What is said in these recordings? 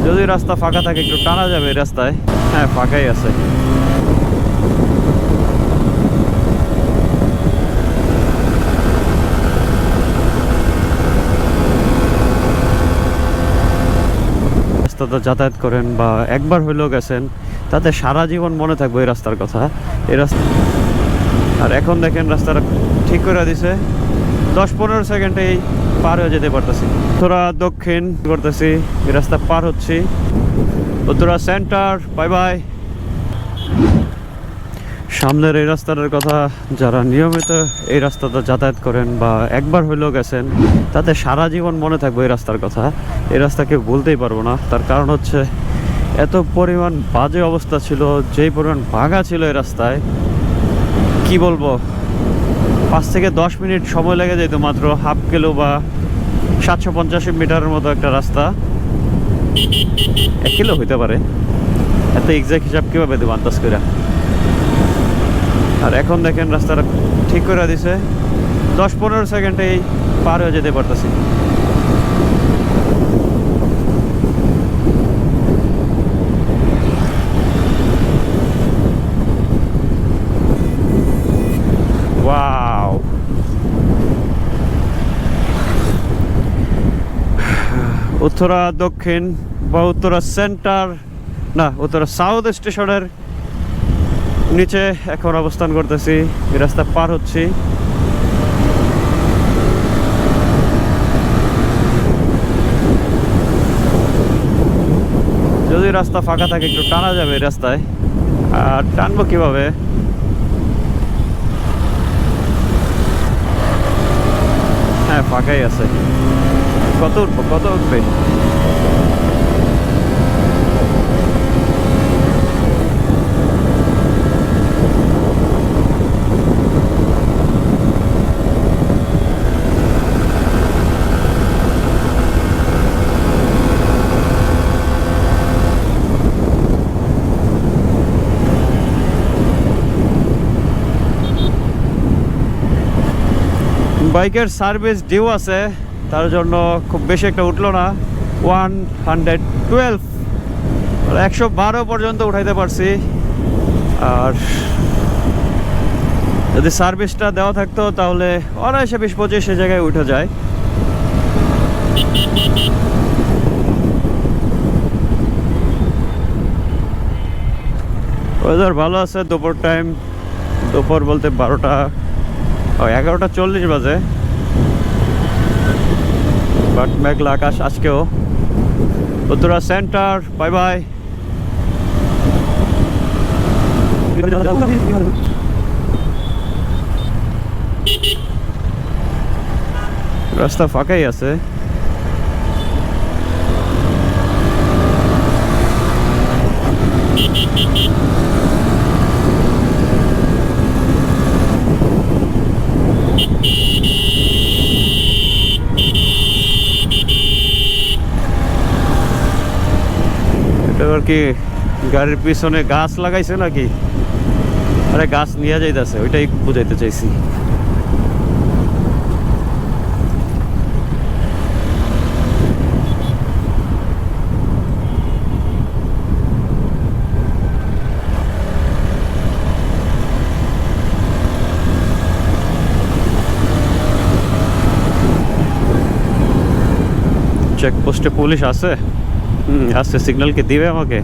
যদি রাস্তা ফাঁকা থাকে একটু টানা যাবে এই রাস্তায়। হ্যাঁ, ফাঁকাই আছে। রাস্তাতে যাতায়াত করেন বা একবার হইলেও গেছেন, তাতে সারা জীবন মনে থাকবে এই রাস্তার কথা। এই রাস্তা আর এখন দেখেন রাস্তাটা ঠিক করে দিছে, 10-15 সেকেন্ডেই পার হয়ে যেতে পারতেছি। উত্তরা দক্ষিণ করতেছি, এই রাস্তা পার হচ্ছি। Uttara centre, bye bye. সামনের এই রাস্তাটার কথা যারা নিয়মিত এই রাস্তাতে যাতায়াত করেন বা একবার হইলেও গেছেন, তাতে সারা জীবন মনে থাকবে এই রাস্তার কথা। এই রাস্তা কেউ বলতেই পারবো না। তার কারণ হচ্ছে এত পরিমাণ বাজে অবস্থা ছিল, যেই পরিমাণ ভাঙা ছিল এই রাস্তায়, কি বলবো। 5 থেকে 10 মিনিট সময় লেগে যেত মাত্র হাফ কিলো বা 750 মিটারের মতো একটা রাস্তা। 1 কিলো হইতে পারে, এত এক্সাক্ট হিসাব কীভাবে দেবো আন্দাজ করে। আর এখন দেখেন রাস্তাটা ঠিক করে দিছে, 10-15 সেকেন্ডেই পার হয়ে যেতে পারতেছি। ওয়াও, উত্তরা দক্ষিণ বা উত্তরা সেন্টার না, উত্তরা সাউথ স্টেশনের নিচে এখন অবস্থান করতেছি। এই রাস্তা পার হচ্ছি। যদি রাস্তা ফাঁকা থাকে একটু টানা যাবে এই রাস্তায়। আর টানবো কিভাবে? হ্যাঁ, ফাঁকাই আছে। কত উঠবো, কত উঠবে? বাইকের সার্ভিস ডিউ আছে, তার জন্য খুব বেশি একটা উঠলো না। 112 112 পর্যন্ত উঠাইতে পারছি। আর যদি সার্ভিসটা দেওয়া থাকতো তাহলে অনায়াসে 20-25 সে জায়গায় উঠে যায়। ওয়েদার ভালো আছে। দুপুর টাইম, দুপুর বলতে 11:40 বাজে। বাট মেঘলা আকাশ আজকেও। Uttara centre, bye bye. রাস্তা ফাঁকাই আছে। এবার কি গাড়ির পিছনে গাছ লাগাইছে নাকি? আরে গাছ নিয়ে যাইতেছে, ওইটাই বুঝাইতে চাইছি। চেকপোস্টে পুলিশ আছে? আছে। সিগন্যাল কি দিবে আমাকে?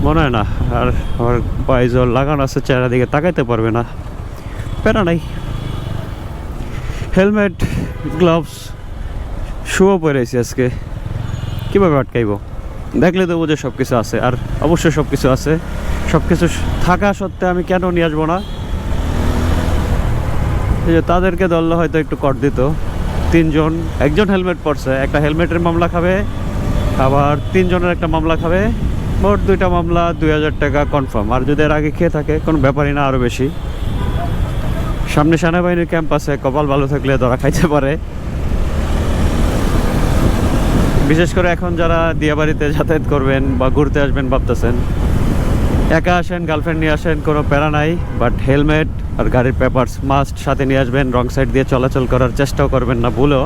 মনে হয় না। আর আমার পাইজল লাগানো আছে, চেহারা দিকে তাকাইতে পারবে না। প্যারা নাই। হেলমেট, গ্লাভস, শুও পরেছি আজকে। কীভাবে আটকাইব? দেখলে তো বুঝে সব কিছু আছে। আর অবশ্যই সব কিছু আছে। সব কিছু থাকা সত্ত্বে আমি কেন নিয়ে আসবো না? এই যে তাদেরকে ধরলে হয়তো একটু কর দিত। 3 জন, একজন হেলমেট পরছে, একটা হেলমেটের মামলা খাবে, আবার 3 জনের একটা মামলা খাবে। মোট 2টা মামলা, 2000 টাকা কনফার্ম। আর যদি এর আগে খেয়ে থাকে কোনো ব্যাপারই না, আরও বেশি। সামনে সেনাবাহিনীর ক্যাম্প আছে, কপাল ভালো থাকলে ধরা খাইতে পারে। বিশেষ করে এখন যারা দিয়াবাড়িতে যাতায়াত করবেন বা ঘুরতে আসবেন ভাবতেছেন, একা আসেন, গার্লফ্রেন্ড নিয়ে আসেন, কোনো প্যারা নাই। বাট হেলমেট আর গাড়ির পেপারস মাস্ট সাথে নিয়ে আসবেন। রং সাইড দিয়ে চলাচল করার চেষ্টাও করবেন না, ভুলেও।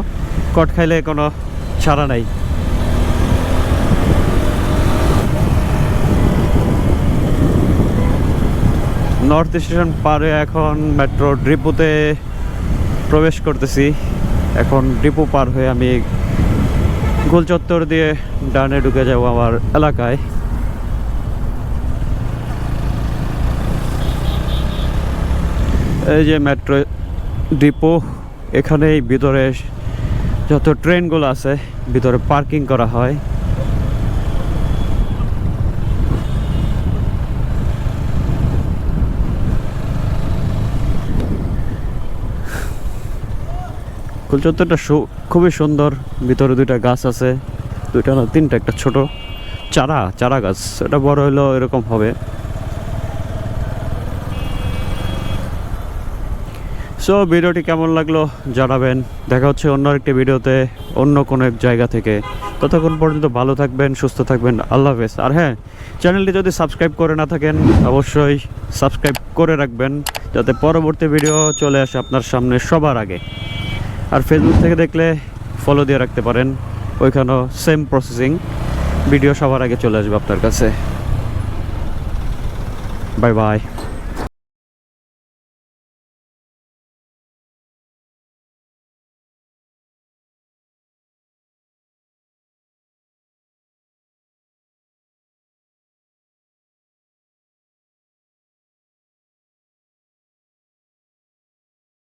কট খাইলে কোনো ছাড়া নাই। নর্থ স্টেশন পারে এখন মেট্রো ডিপোতে প্রবেশ করতেছি। এখন ডিপো পার হয়ে আমি গোল চত্বর দিয়ে ডানে ঢুকে যাব আমার এলাকায়। এই যে মেট্রো ডিপো, এখানেই ভিতরে যত ট্রেনগুলো আছে ভিতরে পার্কিং করা হয়। গোল চত্বরটা খুবই সুন্দর, ভিতরে দুইটা গাছ আছে, দুইটা না তিনটা, একটা ছোট চারা গাছ, এটা বড় হলেও এরকম হবে। সো ভিডিওটি কেমন লাগলো জানাবেন। দেখা হচ্ছে অন্য একটি ভিডিওতে অন্য কোনো এক জায়গা থেকে। ততক্ষণ পর্যন্ত ভালো থাকবেন, সুস্থ থাকবেন, আল্লাহ হাফেজ। আর হ্যাঁ, চ্যানেলটি যদি সাবস্ক্রাইব করে না থাকেন অবশ্যই সাবস্ক্রাইব করে রাখবেন, যাতে পরবর্তী ভিডিও চলে আসে আপনার সামনে সবার আগে। আর ফেসবুক থেকে দেখলে ফলো দিয়ে রাখতে পারেন, ওইখানেও সেম প্রসেসিং, ভিডিও সবার আগে চলে আসবে আপনার কাছে। Bye bye.